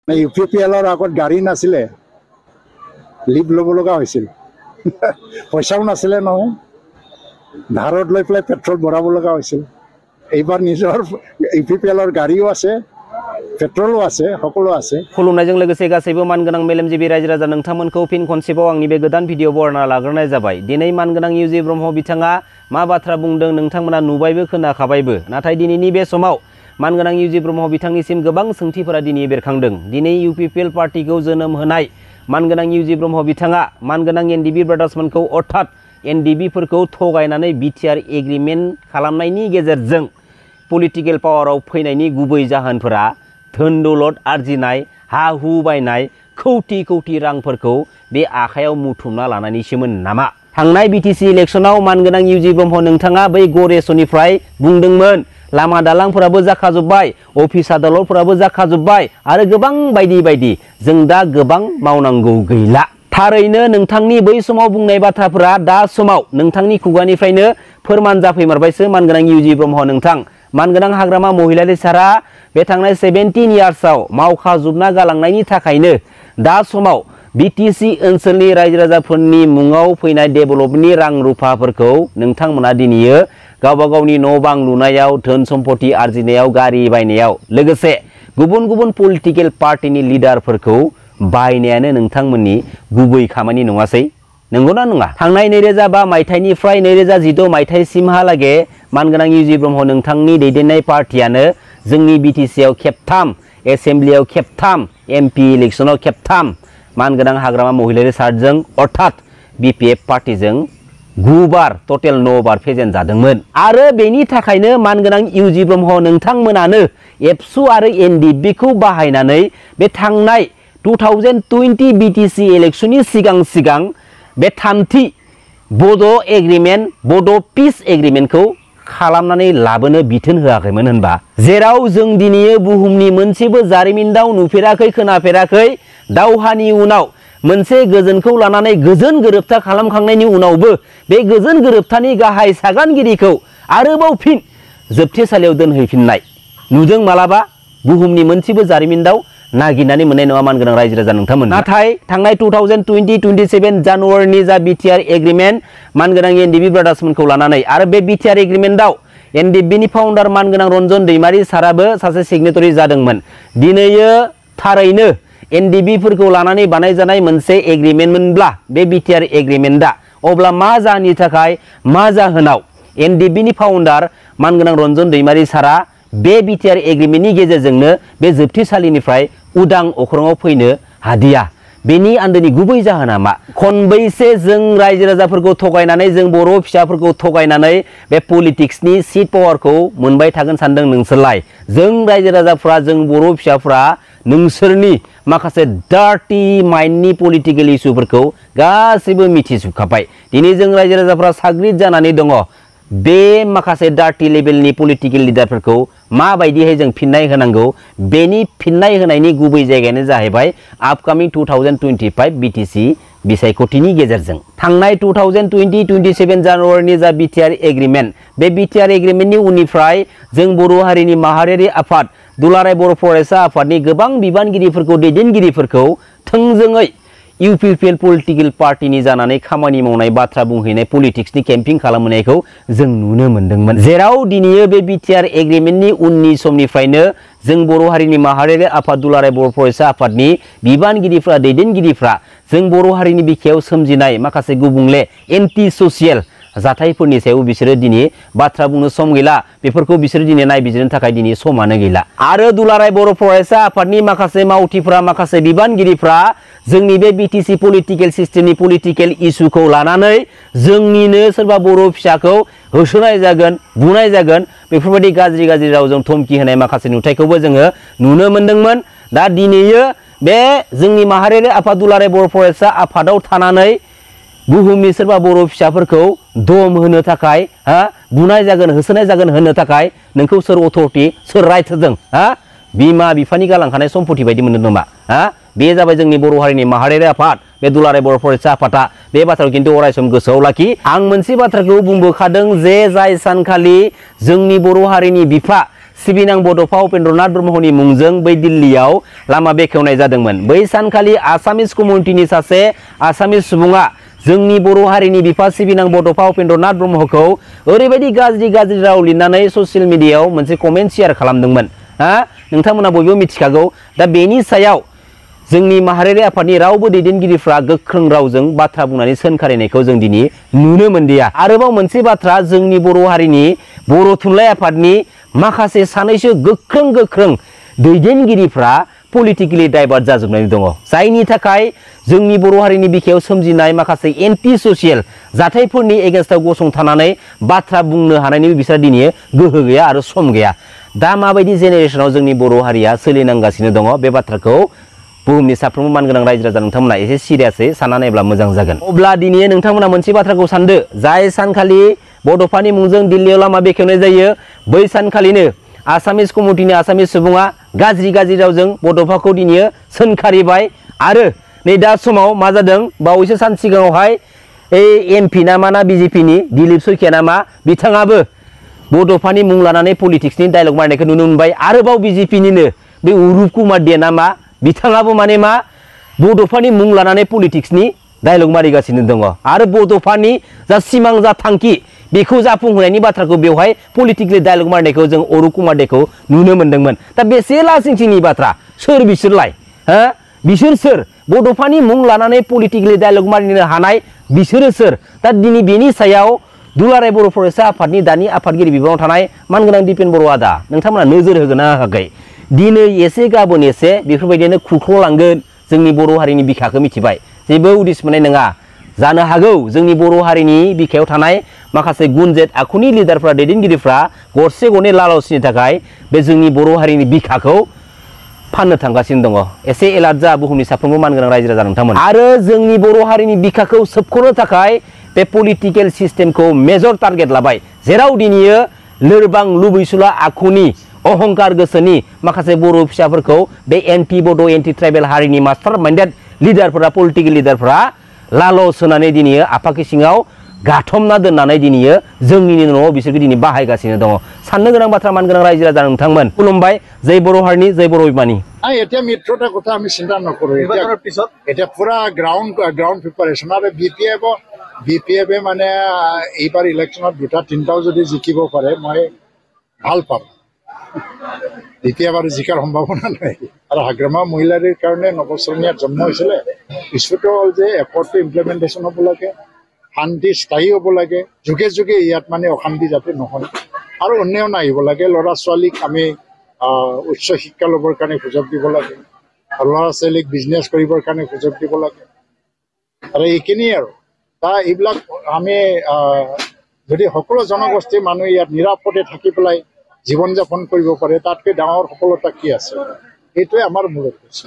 UPPLৰ আগত গাড়ী নাছিলে, লিভ ল'ব লগা হৈছিল। পইচাও নাছিলে নহয়, ধাৰত লৈ পেলাই পেট্ৰল ভৰাব লগা হৈছিল। এইবাৰ নিজৰ UPPLৰ গাড়ীও আছে, पेट्रोल आसे हकलो आसे खुलुमनायजों लोगोसे गासैबो मानगोनां मेलेमजिबि रायजो राजा नोंथांमोनखौ फिन खनसेबाव आंनि बे गोदान भिडिअ बरना लाग्रोनाय जाबाय। दिनै मानगोनां इउजि ब्रह्म बिथाङा मा बाथ्रा बुंदों नोंथांमोना नुबायबो खोनाखाबायबो, नाथाय दिनैनि बे समाव मानगोनां इउजि ब्रह्म बिथांनिसिम गोबां सोंथिफोरा दिनै बेरखांदों। दिनै UPPL पार्टीखौ जोनोम होनाय मानगोनां इउजि ब्रह्म बिथाङा मानगोनां NDB ब्रादार्समोनखौ अर्थात NDBफोरखौ थगायनानै BTR एग्रिमेन्ट खालामनायनि गेजेरजों पलिटिकेल पावाराव फैनायनि गुबै जाहोनफोरा धोन दौलत आर्जिनाय, हा हु बायनाय, कौटि कौटि रांफोरखौ बे आखायाव मुथुमना लानानैसोमोन नामा? थांनाय BTC इलेक्शनाव मानगोनां इउजि ब्रह्म नोंथाङा बै गरेसननिफ्राय बुंदोंमोन लामा दालांफोराबो जाखाजोब्बाय, अफिस आदालतफोराबो जाखाजोब्बाय आरो गोबां बायदि बायदि जों दा गोबां मावनांगौ गैला। थारैनो नोंथांनि बै समाव बुंनाय बाथ्राफोरा दा समाव नोंथांनि फोरमान जाफैमारबायसो मानगोनां इउजि ब्रह्म नोंथां। मानगोनां हाग्रामा महिलारि सारा बे थांनाय 17 इयार्सआव मावखाजोबना गालांनायनि थाखायनो दा समाव BTC ओनसोलनि रायजो राजाफोरनि मुङाव फैनाय डेभेलपमेन्टनि रां रुफाफोरखौ नोंथांमोना दिनैयो गावबा गावनि न' बां लुनायाव, धोन सम्पति आर्जिनायाव, गारि बायनायाव, लोगोसे गुबुन गुबुन पलिटिकेल पार्टीनि लिडारफोरखौ बायनायानो नोंथांमोननि गुबै खामानि नङासै? नंगौना नङा? थांनाय 2005 मायथाइनिफ्राय 2016 मायथाइसिमहालागै मानगोनां इउजि ब्रह्म नोंथांनि दैदेननाय पार्टीयानो जोंनि BTCआव खेबथाम, एसेम्ब्लियाव खेबथाम, MP इलेक्शनाव खेबथाम मानगोनां हाग्रामा महिलारि सार्टजों अर्थात BPF पार्टीजों 9 बार टटेल 9 बार फेजेन जादोंमोन। आरो बेनि थाखायनो मानगोनां इउजि ब्रह्म नोंथांमोनानो एबसु आरो NDBखौ बाहायनानै बे थांनाय 2020 BTC इलेक्शननि सिगां बे थामथि बड' एग्रिमेन्ट, बड' पिस एग्रिमेन्टखौ खालामनानै लाबोनो बिथोन होआखैमोन होनबा? जेराव जों दिनै बुहुमनि मोनसेबो जारिमिनाव नुफेराखै, खोनाफेराखै, दावहानि उनाव मोनसे गोजोनखौ लानानै गोजोन गोरोबथा खालामखांनायनि उनावबो बे गोजोन गोरोबथानि गाहाय सागानगिरिखौ आरोबाव फिन जोबथेसालियाव दोनहैफिननाय नुदों मालाबा? बुहुमनि मोनसेबो जारिमिनाव नागिरनानै मोननाय नङा मानगोनां रायजो राजा नोंथांमोन। नाथाय थांनाय 2020-27 जानुवारिनि जा BTR एग्रिमेन्ट मानगोनां NDB ब्रादार्समोनखौ लानानै आरो बे BTR एग्रिमेन्टआव NDBनि फाउन्डार मानगोनां रन्जन दैमारि साराबो सासे सिगनेटरि जादोंमोन। दिनैयो थारैनो NDBफोरखौ लानानै बानायजानाय मोनसे एग्रिमेन्टमोनब्ला बे BTR एग्रिमेन्टआ, अब्ला मा जाहोननि थाखाय, मा जाहोनाव NDBनि फाउन्डार मानगोनां रन्जन दैमारि सारा बे BTR एग्रिमेन्टनि गेजेरजोंनो बे जोबथेसालिनिफ्राय उदां अख्राङाव फैनो हादिया? बेनि आन्दोनि गुबै जाहोना मा? खनबैसे जों रायजो राजाफोरखौ थगायनानै, जों बर' फिसाफोरखौ थगायनानै बे पलिटिक्सनि सिट पावारखौ मोनबाय थागोन सानदों नोंसोरलाय? जों रायजो राजाफ्रा, जों बर' फिसाफ्रा नोंसोरनि माखासे डार्टि माइन्डनि पलिटिकेल इस्युफोरखौ गासैबो मिथिजोबखाबाय। दिनै जों रायजो राजाफ्रा साग्रिद जानानै दङ। बे माखासे डार्टि लेभेलनि पलिटिकेल लिडारफोरखौ माबायदिहाय जों फिननाय होनांगौ, बेनि फिननाय होनायनि गुबै जायगायानो जाहैबाय आपकामिं 2025 BTC बिसायख'थिनि गेजेरजों। थांनाय 2020-27 जानुवारिनि जा BTR एग्रिमेन्ट, बे BTR एग्रिमेन्टनि उननिफ्राय जों बर' हारिनि माहारियारि आफाद दुलाराय बर' फरायसा आफादनि गोबां बिबानगिरिफोरखौ, दैदेनगिरिफोरखौ थोंजोङै UPPL पलिटिकेल पार्टीनि जानानै खामानि मावनाय, बाथ्रा बुंहैनाय, पलिटिक्सनि केम्पिं खालामनायखौ जों नुनो मोन्दोंमोन। जेराव दिनैयो बे BTR एग्रिमेन्टनि उननि समनिफ्रायनो जों बर' हारिनि माहारियारि आफाद दुलाराय बर' फरायसा आफादनि बिबानगिरिफ्रा, दैदेनगिरिफ्रा जों बर' हारिनि बिखायाव सोमजिनाय माखासे गुबुंले एन्टि ससियेल जाथायफोरनि सायाव बिसोरो दिनै बाथ्रा बुंनो सम गैला। बेफोरखौ बिसोरो दिनै नायबिजिरनो थाखाय दिनै समानो गैला। आरो दुलाराय बर' फरायसा आफादनि माखासे मावथिफ्रा, माखासे बिबानगिरिफ्रा जोंनि बे BTC पलिटिकेल सिस्टेमनि पलिटिकेल इस्युखौ लानानै जोंनिनो सोरबा बर' फिसाखौ होसोनाय जागोन, बुनाय जागोन, बेफोरबायदि गाज्रि गाज्रि रावजों धमकी होनाय माखासे नुथायखौबो जोङो नुनो मोन्दोंमोन। दा दिनैयो बे जोंनि माहारियारि आफाद दुलाराय बर' फरायसा आफादाव थानानै बुहुमनि सोरबा बर' फिसाफोरखौ दम होनो थाखाय, बुनाय जागोन, होसोनाय जागोन होनो थाखाय नोंखौ सोर अथरिटि, सोर राइट होदों? बिमा बिफानि गालांखानाय सम्पति बायदि मोनदों नामा? बे जाबाय जोंनि बर' हारिनि माहारियारि आफाद, बे दुलाराय बर' फरायसा आफादा। बे बाथ्राखौ खिन्थु अरायसम गोसोआव लाखि। आं मोनसे बाथ्राखौ बुंबोखादों जे जाय सानखालि जोंनि बर' हारिनि बिफा, सिबिनां बड'फा उपेन्द्रनाथ ब्रह्मनि मुंजों बै दिल्लीयाव लामा बेखेवनाय जादोंमोन। बै सानखालि आसामिस कमिउनिटिनि सासे आसामिस सुबुङा जोंनि बर' हारिनि बिफा सिबिनां बड'फा उपेन्द्रनाथ ब्रह्मखौ ओरैबायदि गाज्रि राव लिरनानै ससियेल मिडियायाव मोनसे कमेन्ट शेयार खालामदोंमोन। नोंथांमोना बयबो मिथिखागौ। दा बेनि सायाव जोंनि माहारियारि आफादनि रावबो दैदेनगिरिफ्रा गोख्रों रावजों बाथ्रा बुंनानै सोंखारिनायखौ जों दिनै नुनो मोनदिया। आरोबाव मोनसे बाथ्रा, जोंनि बर' हारिनि बर' थुनलाइ आफादनि माखासे सानैसो गोख्रों दैदेनगिरिफ्रा पलिटिकेलि डाइभार्ट जाजोबनानै दङ, जायनि थाखाय जोंनि बर' हारिनि बिखायाव सोमजिनाय माखासे एन्टि ससियेल जाथायफोरनि एगेन्स्टआव गसंथानानै बाथ्रा बुंनो हानायनिबो बिसोर दिनै गोहो गैया आरो सम गैया। दा माबायदि जेनेरेसनाव जोंनि बर' हारिया सोलिनांगासिनो दङ बे बाथ्राखौ बुहुमनि साफ्रोमबो मानगोनां रायजो राजा नोंथांमोना एसे सिरियासै सानना नायब्ला मोजां जागोन। अब्ला दिनै नोंथांमोना मोनसे बाथ्राखौ सानदो, जाय सानखालि बड'फानि मुंजों दिल्लीयाव लामा बेखेवनाय जायो बै सानखालिनो आसामिस कमिउनिटिनि आसामिस सुबुङा गाज्रि रावजों बड'फाखौ दिनै सोंखारिबाय। आरो नै दा समाव मा जादों, बावैसो सान सिगाङावहाय एमपि नामा ना बिजेपिनि दिलीप सैखिया नामा, बिथाङाबो बड'फानि मुं लानानै पलिटिक्सनि डायलग मारनायखौ नुनो मोनबाय। आरोबाव बिजेपिनिनो बे उरुप कुमार दे नामा, बिथाङाबो माने मा बड'फानि मुं लानानै पलिटिक्सनि डायलग मारिगासिनो दङ। आरो बड'फानि जा सिमां जा थांखि बेखौ जाफुंहोनायनि बाथ्राखौ बेवहाय पलिटिकेलि डायलग मारनायखौ जों अरुप कुमार देखौ नुनो मोन्दोंमोन। दा बेसे लासिंसिंनि बाथ्रा, सोर बिसोरलाय? बिसोर सोर? बड'फानि मुं लानानै पलिटिकेलि डायलग मारिनो हानाय बिसोरो सोर? दा दिनै बेनि सायाव दुलाराय बर' फरायसा आफादनि दानि आफादगिरि बिबानाव थानाय मानगोनां दिपेन बर' आदा, नोंथांमोना नोजोर होगोन ना होआखै? दिनै एसे गाबोन एसे बेफोरबायदिनो खुख्ल'लांगोन। जोंनि बर' हारिनि बिखाखौ मिथिबाय, जेबो उदिस मोननाय नङा। जानो हागौ जोंनि बर' हारिनि बिखायाव थानाय माखासे गुनजेत आखुनि लिडारफ्रा दैदेनगिरिफ्रा गरसे गरनै लालसनि थाखाय बे जोंनि बर' हारिनि बिखाखौ फाननो थांगासिनो दङ। एसे एलार्ट जा बुहुमनि साफ्रोमबो मानगोनां रायजो राजा नोंथांमोन। आरो जोंनि बर' हारिनि बिखाखौ सोबख'नो थाखाय बे पलिटिकेल सिस्टेमखौ मेजर टारगेट लाबाय, जेराव दिनैयो लोरबां लुबैसुला आखुनि अहंकार गोसोनि माखासे बर' फिसाफोरखौ बे एन्टि बड' एन्टि ट्राइबेल हारिनि मास्टार माइन्डेड लिडारफोरा पलिटिकेल लिडारफोरा लालस होनानै दिनै आफादनि सिङाव गाथमना दोननानै दिनैयो जोंनिनो न'आव बिसोरखौ दिनै बाहायगासिनो दङ। साननो गोनां बाथ्रा मानगोनां रायजो राजा नोंथांमोन। खुलुमबाय। जय बर' हारिनि जय बर' अभिमानी। এতিয়া মিত্ৰতাৰ কথা আমি চিন্তা নকৰোঁ। এতিয়া পুৰা গ্ৰাউণ্ড প্ৰিপাৰেশ্যন। আৰু বি পি এফে মানে এইবাৰ ইলেকশ্যনত 2-3টাও যদি জিকিব পাৰে মই ভাল পাম। এতিয়া বাৰু জিকাৰ সম্ভাৱনা নাই। আৰু হাগ্ৰামা মহিলাৰীৰ কাৰণে নৱচৰণীয়াত জন্ম হৈছিলে। ইছ্যুটো হ'ল যে এফৰ্টটো ইমপ্লিমেণ্টেশ্যন হ'ব লাগে, শান্তি স্থায়ী হ'ব লাগে, যুগে যুগে ইয়াত মানে অশান্তি যাতে নহয়, আৰু উন্নয়ন আহিব লাগে। ল'ৰা ছোৱালীক আমি উচ্চ শিক্ষা ল'বৰ কাৰণে সুযোগ দিব লাগে, আৰু ল'ৰা ছোৱালীক বিজনেছ কৰিবৰ কাৰণে সুযোগ দিব লাগে। আৰু এইখিনিয়ে আৰু এইবিলাক আমি যদি সকলো জনগোষ্ঠীৰ মানুহ ইয়াত নিৰাপদে থাকি পেলাই জীৱন যাপন কৰিব পাৰে, তাতকৈ ডাঙৰ সফলতা কি আছে? এইটোৱে আমাৰ মূল উদ্দেশ্য।